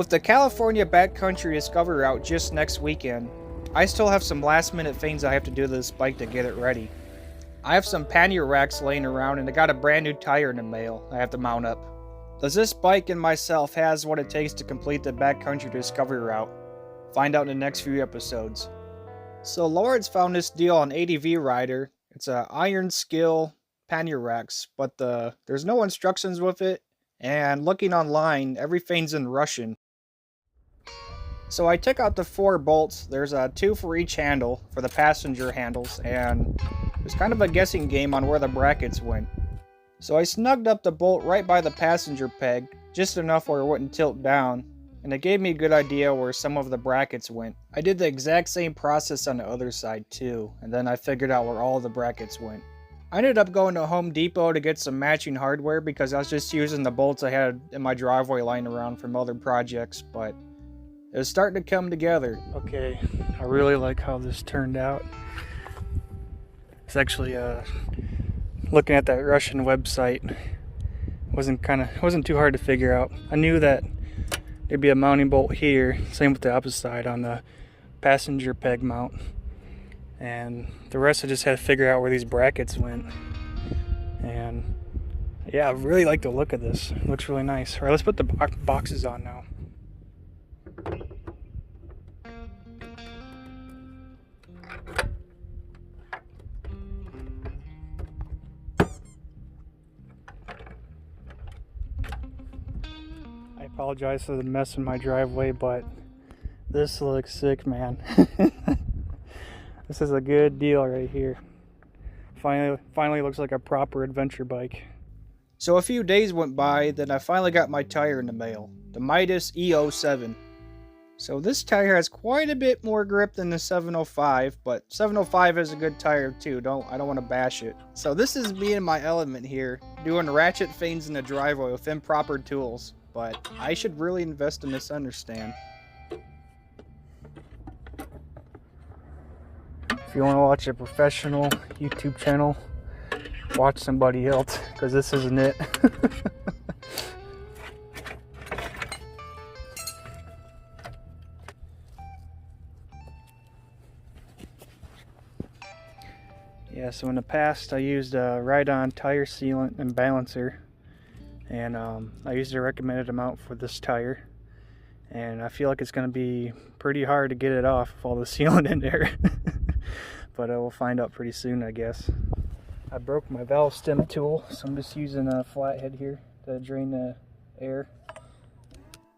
With the California backcountry discovery out just next weekend, I still have some last minute things I have to do to this bike to get it ready. I have some pannier racks laying around and I got a brand new tire in the mail I have to mount up. Does this bike and myself has what it takes to complete the backcountry discovery route? Find out in the next few episodes. So Lawrence found this deal on ADV Rider. It's a iron skill pannier racks, but there's no instructions with it, and looking online, everything's in Russian. So I took out the 4 bolts. There's 2 for each handle for the passenger handles, and it was kind of a guessing game on where the brackets went. So I snugged up the bolt right by the passenger peg, just enough where it wouldn't tilt down, and it gave me a good idea where some of the brackets went. I did the exact same process on the other side too, and then I figured out where all the brackets went. I ended up going to Home Depot to get some matching hardware because I was just using the bolts I had in my driveway lying around from other projects, but it was starting to come together. Okay, I really like how this turned out. It's actually, looking at that Russian website, wasn't too hard to figure out. I knew that there'd be a mounting bolt here, same with the opposite side on the passenger peg mount. And the rest I just had to figure out where these brackets went. And yeah, I really like the look of this. It looks really nice. All right, let's put the boxes on now. I apologize for the mess in my driveway, but this looks sick, man. This is a good deal right here. Finally looks like a proper adventure bike. So a few days went by, then I finally got my tire in the mail. The Mitas E07. So this tire has quite a bit more grip than the 705, but 705 is a good tire too. I don't want to bash it. So this is me in my element here, doing ratchet things in the driveway with improper tools. But I should really invest in this understand. If you want to watch a professional YouTube channel, watch somebody else, because this isn't it. Yeah, so in the past I used a ride-on tire sealant and balancer, and I used a recommended amount for this tire, and I feel like it's going to be pretty hard to get it off with all the sealant in there. But we'll find out pretty soon, I guess. I broke my valve stem tool, so I'm just using a flathead here to drain the air.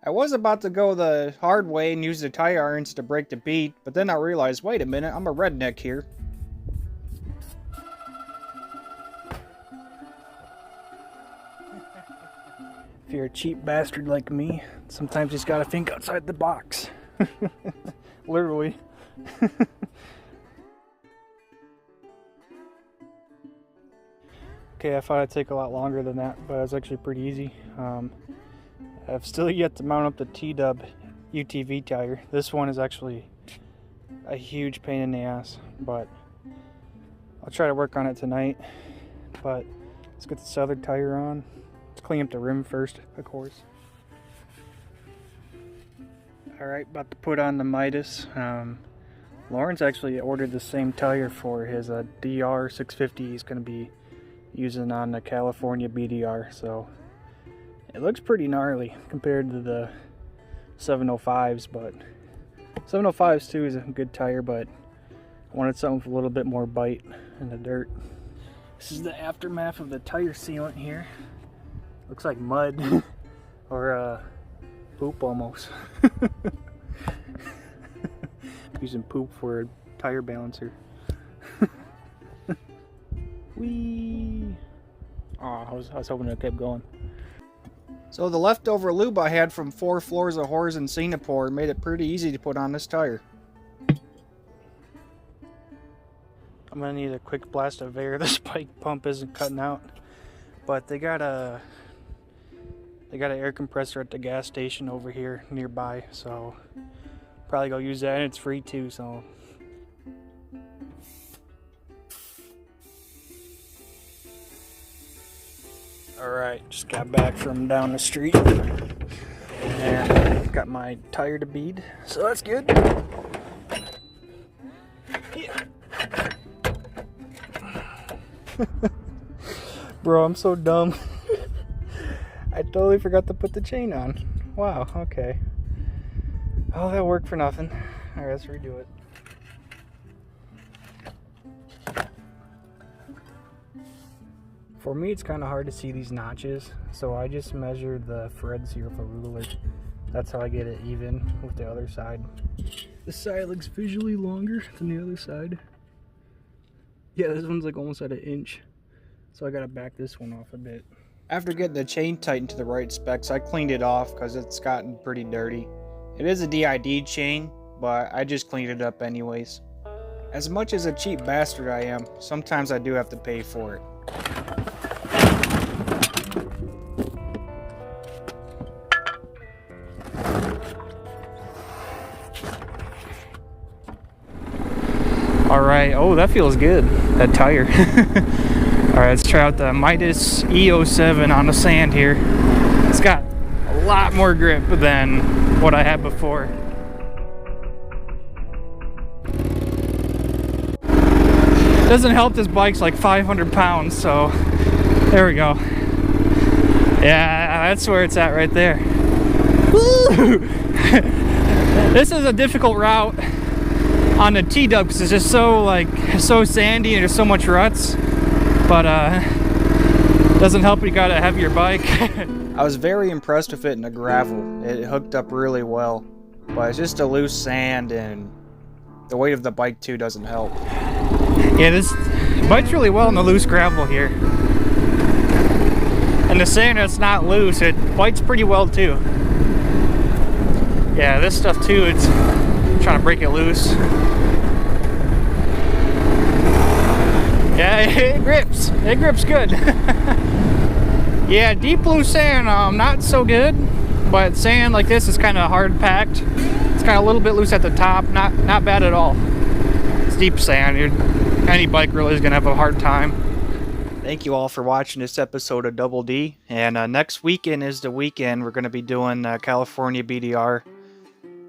I was about to go the hard way and use the tire irons to break the bead, but then I realized, wait a minute, I'm a redneck here. If you're a cheap bastard like me, sometimes you just gotta think outside the box. Literally. Okay, I thought it'd take a lot longer than that, but it was actually pretty easy. I've still yet to mount up the T-Dub UTV tire. This one is actually a huge pain in the ass, but I'll try to work on it tonight. But let's get this other tire on. Let's clean up the rim first, of course. Alright, about to put on the Mitas. Lawrence actually ordered the same tire for his DR 650 he's going to be using on the California BDR, so it looks pretty gnarly compared to the 705s, but 705s too is a good tire, but I wanted something with a little bit more bite in the dirt. This is the aftermath of the tire sealant here. Looks like mud or poop almost. Using poop for a tire balancer. Whee! Oh, I was hoping it kept going. So the leftover lube I had from 4 floors of whores in Singapore made it pretty easy to put on this tire. I'm gonna need a quick blast of air. This bike pump isn't cutting out, but they got an air compressor at the gas station over here nearby, so probably go use that, and it's free too, so. Alright, just got back from down the street, and got my tire to bead, so that's good. Yeah. Bro, I'm so dumb. I totally forgot to put the chain on. Wow, okay. Oh, that worked for nothing. Alright, let's redo it. For me, it's kind of hard to see these notches, so I just measure the threads here with a ruler. That's how I get it even with the other side. This side looks visually longer than the other side. Yeah, this one's like almost at 1 inch, so I gotta back this one off a bit. After getting the chain tightened to the right specs, I cleaned it off because it's gotten pretty dirty. It is a DID chain, but I just cleaned it up anyways. As much as a cheap bastard I am, sometimes I do have to pay for it. Alright, oh, that feels good, that tire. Alright, let's try out the Mitas E07 on the sand here. It's got a lot more grip than what I had before. Doesn't help, this bike's like 500 pounds, so there we go. Yeah, that's where it's at right there. Woo! This is a difficult route on the T-dub because it's just so sandy and there's so much ruts, but doesn't help, you got a heavier bike. I was very impressed with it in the gravel. It hooked up really well, but it's just a loose sand and the weight of the bike too doesn't help. Yeah, this bites really well in the loose gravel here, and the sand that's not loose, it bites pretty well too. Yeah, this stuff too, it's trying to break it loose. Yeah, it grips good. Yeah, deep blue sand, not so good, but sand like this is kind of hard packed. It's kind of a little bit loose at the top, not bad at all. It's deep sand, any bike really is gonna have a hard time. Thank you all for watching this episode of Double D, and next weekend is the weekend we're gonna be doing California BDR.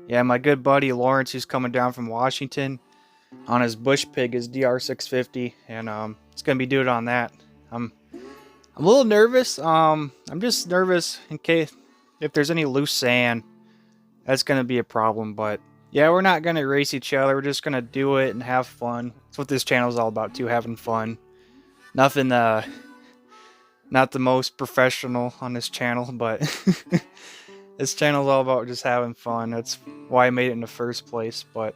Yeah, my good buddy Lawrence, who's coming down from Washington on his Bush Pig, his DR650, and it's gonna be doing it on that. I'm a little nervous. I'm just nervous in case if there's any loose sand, that's gonna be a problem. But yeah, we're not gonna race each other. We're just gonna do it and have fun. That's what this channel is all about too, having fun. Nothing, not the most professional on this channel, but this channel is all about just having fun. That's why I made it in the first place. But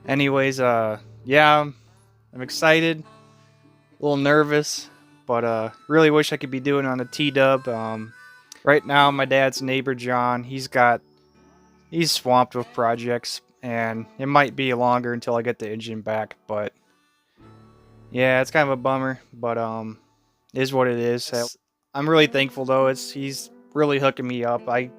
anyways, yeah, I'm excited, a little nervous, but really wish I could be doing it on a T-dub. Right now, my dad's neighbor John, he's swamped with projects, and it might be longer until I get the engine back. But yeah, it's kind of a bummer, but it is what it is. I'm really thankful though. He's really hooking me up. I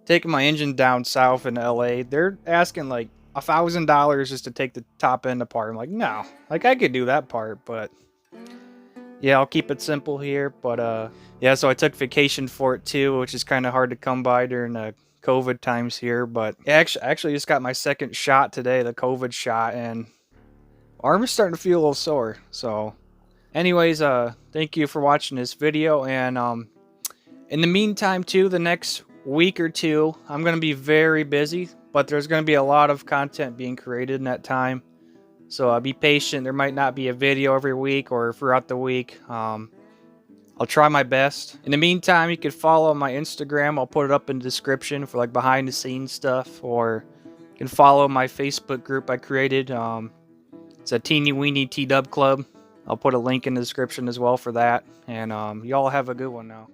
taking my engine down south in LA. They're asking like $1,000 just to take the top end apart. I'm like, no, like I could do that part, but yeah, I'll keep it simple here. But yeah, so I took vacation for it too, which is kind of hard to come by during the COVID times here. But yeah, actually just got my second shot today, the COVID shot, and arm is starting to feel a little sore. So anyways, thank you for watching this video, and in the meantime too, the next week or two I'm going to be very busy, but there's going to be a lot of content being created in that time, so be patient. There might not be a video every week or throughout the week. I'll try my best. In the meantime, you can follow my Instagram. I'll put it up in the description for like behind the scenes stuff, or you can follow my Facebook group I created. It's a Teeny Weeny T-Dub Club. I'll put a link in the description as well for that. And y'all have a good one now.